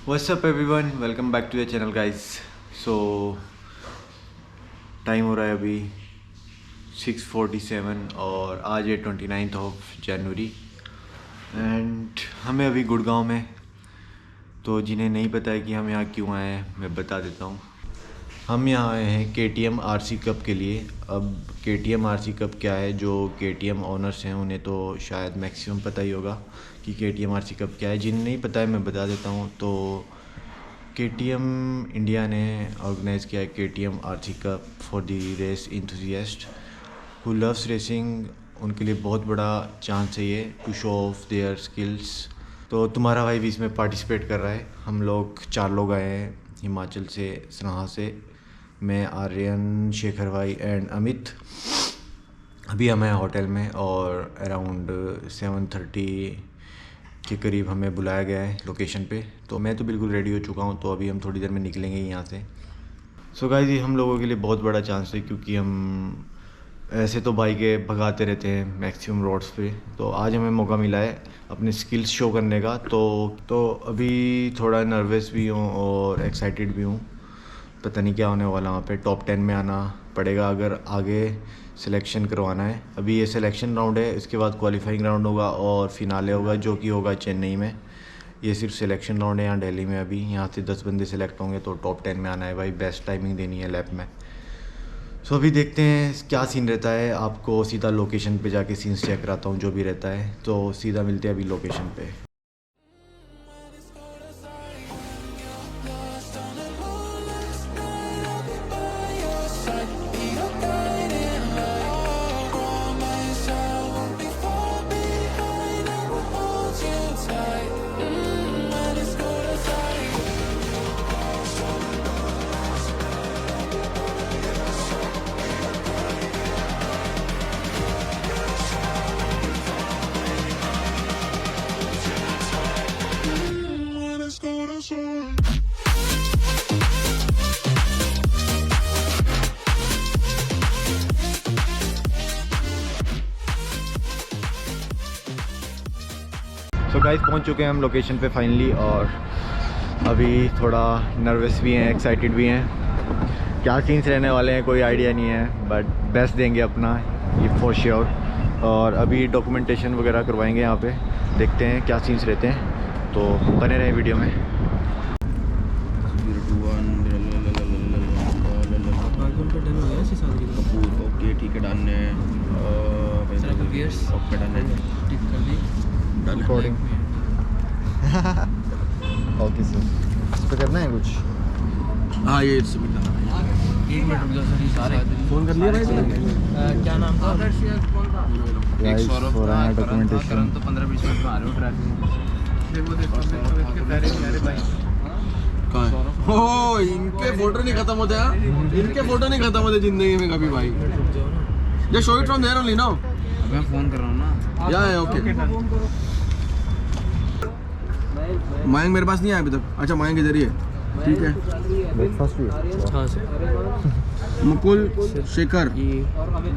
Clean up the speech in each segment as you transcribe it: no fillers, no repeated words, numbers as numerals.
What's up everyone, welcome back to the channel guys. So time हो रहा है अभी 6:47 और आज है 29 जनवरी एंड हमें अभी गुड़गांव में। तो जिन्हें नहीं पता है कि हम यहाँ क्यों आए हैं मैं बता देता हूँ। हम यहाँ आए हैं KTM RC कप के लिए। अब KTM RC कप क्या है, जो KTM ओनर्स हैं उन्हें तो शायद मैक्सिमम पता ही होगा कि KTM RC कप क्या है। जिन्हें नहीं पता है मैं बता देता हूँ। तो KTM इंडिया ने ऑर्गेनाइज़ किया है KTM RC cup for the race enthusiast who loves racing. उनके लिए बहुत बड़ा चांस है ये to show off their skills. तो तुम्हारा भाई भी इसमें पार्टिसिपेट कर रहा है। हम लोग 4 लोग आए हैं हिमाचल से, सनाहा से। मैं, आर्यन, शेखर भाई एंड अमित। अभी हम हैं होटल में और अराउंड 7:30 के करीब हमें बुलाया गया है लोकेशन पे। तो मैं तो बिल्कुल रेडी हो चुका हूँ। तो अभी हम थोड़ी देर में निकलेंगे यहाँ से। सो गाइस, ये हम लोगों के लिए बहुत बड़ा चांस है क्योंकि हम ऐसे तो बाइकें भगाते रहते हैं मैक्सिमम रोड्स पे। तो आज हमें मौका मिला है अपने स्किल्स शो करने का। तो अभी थोड़ा नर्वस भी हूँ और एक्साइटेड भी हूँ। पता नहीं क्या होने वाला वहाँ पे। टॉप 10 में आना पड़ेगा अगर आगे सिलेक्शन करवाना है। अभी ये सिलेक्शन राउंड है, इसके बाद क्वालिफाइंग राउंड होगा और फिनाले होगा जो कि होगा चेन्नई में। ये सिर्फ सिलेक्शन राउंड है यहाँ दिल्ली में। अभी यहाँ से 10 बंदे सेलेक्ट होंगे तो टॉप 10 में आना है भाई। बेस्ट टाइमिंग देनी है लैप में। सो अभी देखते हैं क्या सीन रहता है। आपको सीधा लोकेशन पे जाके सीन्स चेक कराता हूँ जो भी रहता है। तो सीधा मिलते हैं अभी लोकेशन पे। सो गाइस, पहुंच चुके हैं हम लोकेशन पे फाइनली। और अभी थोड़ा नर्वस भी हैं, एक्साइटेड भी हैं। क्या सीन्स रहने वाले हैं कोई आइडिया नहीं है, बट बेस्ट देंगे अपना ये फॉर श्योर। और अभी डॉक्यूमेंटेशन वगैरह करवाएंगे यहाँ पे। देखते हैं क्या सीन्स रहते हैं। तो बने रहें वीडियो में। ओके ठीक है, डन है। ओके डन है। रिकॉर्डिंग ओके सर, इस पर करना है कुछ। हाँ ये सबमिट करना है। 1 मिनट रुक जाओ सर, ये सारे फोन कर लिया भाई। क्या नाम था? गाइस हो रहा है डॉक्यूमेंटेशन। तो 15-20 मिनट में आ रहे हो ट्रैफिक में। कहाँ है? ओ इनके फोटो नहीं खत्म होते यार। इनके फोटो नहीं खत्म होते जिंदगी में कभी भाई। Just show it from there only now. मैं फ़ोन कर रहा हूँ ना। या ओके। मयंक मेरे पास नहीं आया अभी तक। अच्छा मयंक इधर ही है, ठीक है। ब्रेकफास्ट भी हाँ सर। मुकुल, शेखर,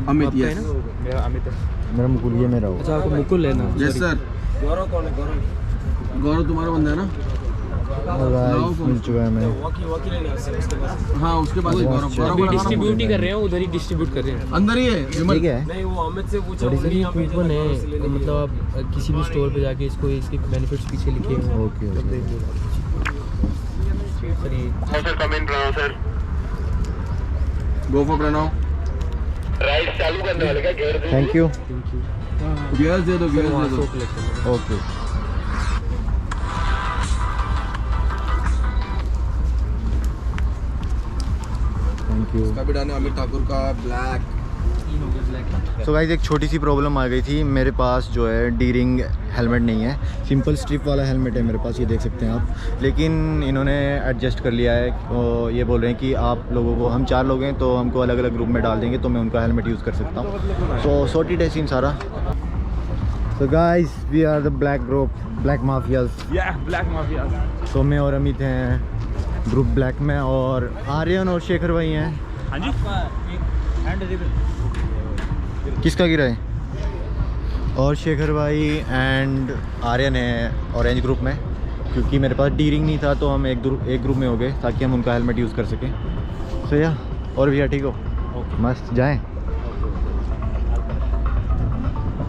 अमित। यस मेरा अमित है। मेरा मुकुल, ये मेरा अच्छा आपको मुकुल लेना? Yes sir. गौरव कौन है? गौरव तुम्हारा बंदा है ना? मिल चुका है मैं। हाँ उसके पास ही गौरव। अभी डिस्ट्रीब्यूट ही कर रहे हैं, उधर ही डिस्ट्रीब्यूट कर रहे हैं। अंदर ही है विमल। ठीक है। नहीं वो अमित से पूछा, कूपन है। मतलब आप किसी भी स्टोर पे जाके इसको इसके बेनिफिट्स पीछे लिखे हैं। Okay okay. सर ये sir come in Pranav sir. Go for Pranav. Ride चालू करने वाले का गियर दे। Thank you. गियर्स दे दो, गियर्स दे दो। ओके। Thank you. इसका भी डालने अमित ठाकुर का ब्लैक। सो गाइस, एक छोटी सी प्रॉब्लम आ गई थी। मेरे पास जो है डी रिंग हेलमेट नहीं है। सिंपल स्ट्रिप वाला हेलमेट है मेरे पास, ये देख सकते हैं आप। लेकिन इन्होंने एडजस्ट कर लिया है। तो ये बोल रहे हैं कि आप लोगों को, हम 4 लोग हैं तो हमको अलग अलग ग्रुप में डाल देंगे तो मैं उनका हेलमेट यूज़ कर सकता हूँ। सो सॉर्टेड है सीन सारा। So guys, we are the black group, black mafias. Black mafia. तो मैं और अमित हैं ग्रुप ब्लैक में, और आर्यन और शेखर भाई हैं। हाँ जी। किसका गिरा है? और शेखर भाई एंड आर्यन है ऑरेंज ग्रुप में। क्योंकि मेरे पास डी रिंग नहीं था तो हम एक ग्रुप में हो गए ताकि हम उनका हेलमेट यूज़ कर सकें। सो या और भैया ठीक हो? मस्त जाएं।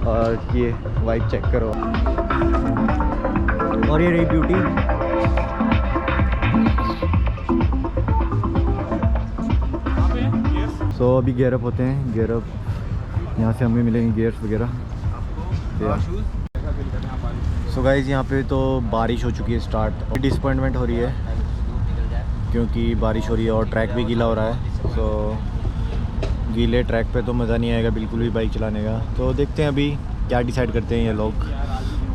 और ये वाइब चेक करो, और ये रही ब्यूटी। सो अभी गियर अप होते हैं, गियर अप यहाँ से हमें मिलेंगे गियर्स वगैरह। सो गाइज़ यहाँ पे तो बारिश हो चुकी है स्टार्ट। डिसअपॉइंटमेंट हो रही है क्योंकि बारिश हो रही है और ट्रैक भी गीला हो रहा है। सो गीले ट्रैक पे तो मज़ा नहीं आएगा बिल्कुल भी बाइक चलाने का। तो देखते हैं अभी क्या डिसाइड करते हैं ये लोग।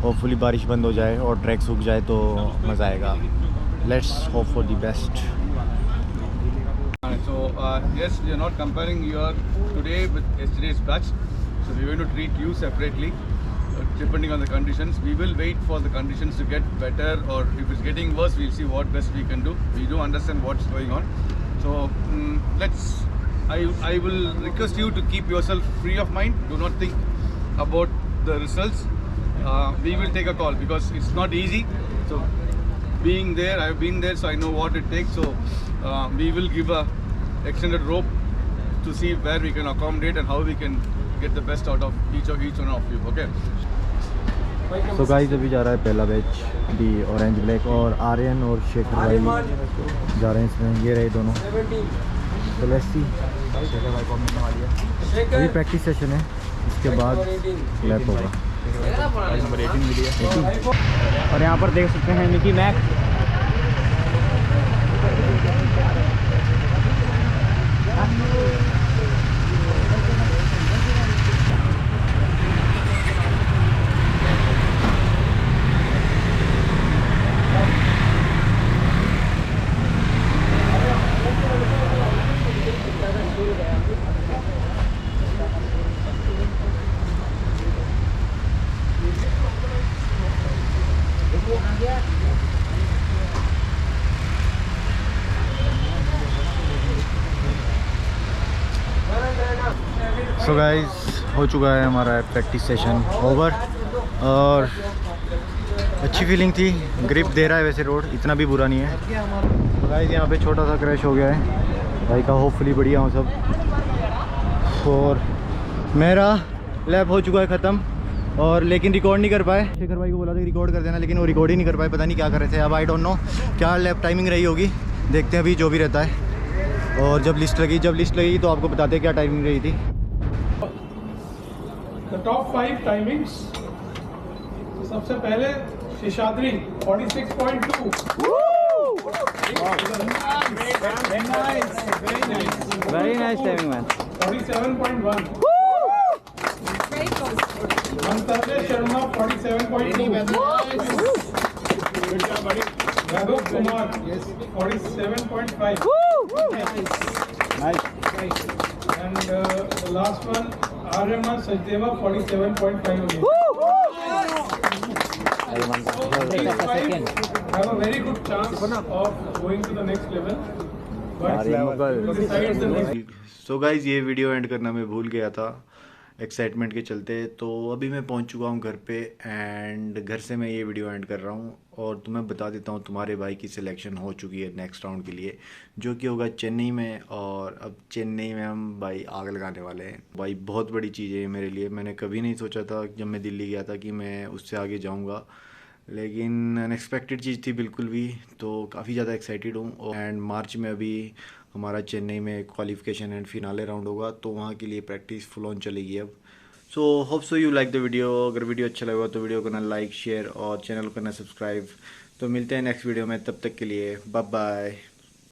होपफुली बारिश बंद हो जाए और ट्रैक सूख जाए तो मज़ा आएगा। Let's hope for the best. So yes, we are not comparing your today with yesterday's batch. So we are going to treat you separately, depending on the conditions. We will wait for the conditions to get better, or if it's getting worse, we'll see what best we can do. We do understand what's going on. So I will request you to keep yourself free of mind. Do not think about the results. We will take a call because it's not easy. So being there, I've been there, so I know what it takes. So we will give a extended rope to see where we can accommodate and how we can get the best out of each one of you. Okay. So guys अभी जा रहा है पहला batch the orange black, और आर्यन और शेखर भाई जा रहे हैं इसमें। ये रहे दोनों। तो लेट्स सी, शेखर भाई को हमने नवा लिया। अभी प्रैक्टिस सेशन है, इसके बाद लैप होगा। नंबर 18 मिली है। और यहाँ पर देख सकते हैं मिकी मैक। सो गाइस हो चुका है हमारा प्रैक्टिस सेशन ओवर, और अच्छी फीलिंग थी। ग्रिप दे रहा है वैसे रोड, इतना भी बुरा नहीं है। तो गाइस यहाँ पे छोटा सा क्रैश हो गया है भाई का, होपफुली बढ़िया हो सब। और मेरा लैब हो चुका है ख़त्म, और लेकिन रिकॉर्ड नहीं कर पाए। शेखर भाई को बोला था कि रिकॉर्ड कर देना, लेकिन वो रिकॉर्ड ही नहीं कर पाए, पता नहीं क्या कर रहे थे। अब आई डोंट नो क्या लैब टाइमिंग रही होगी, देखते हैं अभी जो भी रहता है। और जब लिस्ट लगेगी तो आपको बताते हैं क्या टाइमिंग रही थी। The top 5 timings. सबसे पहले Seshadri 46.2। Very nice timing man. 47.1। Antarjay Sharma 47.2। Raghav Kumar 47.5। And the last one, Aryaman Sajdeva 47.5 only. Have a very good chance of going to the next level. So guys ये वीडियो एंड करना मैं भूल गया था एक्साइटमेंट के चलते। तो अभी मैं पहुंच चुका हूं घर पे, एंड घर से मैं ये वीडियो एंड कर रहा हूं। और तुम्हें बता देता हूं तुम्हारे भाई की सिलेक्शन हो चुकी है नेक्स्ट राउंड के लिए, जो कि होगा चेन्नई में। और अब चेन्नई में हम भाई आग लगाने वाले हैं। भाई बहुत बड़ी चीज़ है मेरे लिए। मैंने कभी नहीं सोचा था जब मैं दिल्ली गया था कि मैं उससे आगे जाऊँगा, लेकिन अनएक्सपेक्टेड चीज़ थी बिल्कुल भी। तो काफ़ी ज़्यादा एक्साइटेड हूँ। एंड मार्च में अभी हमारा चेन्नई में क्वालिफिकेशन एंड फिनाले राउंड होगा, तो वहाँ के लिए प्रैक्टिस फुल ऑन चलेगी अब। So hope so you like the video. अगर वीडियो अच्छा लगा तो वीडियो करना लाइक, शेयर और चैनल करना सब्सक्राइब। तो मिलते हैं नेक्स्ट वीडियो में, तब तक के लिए बाय बाय।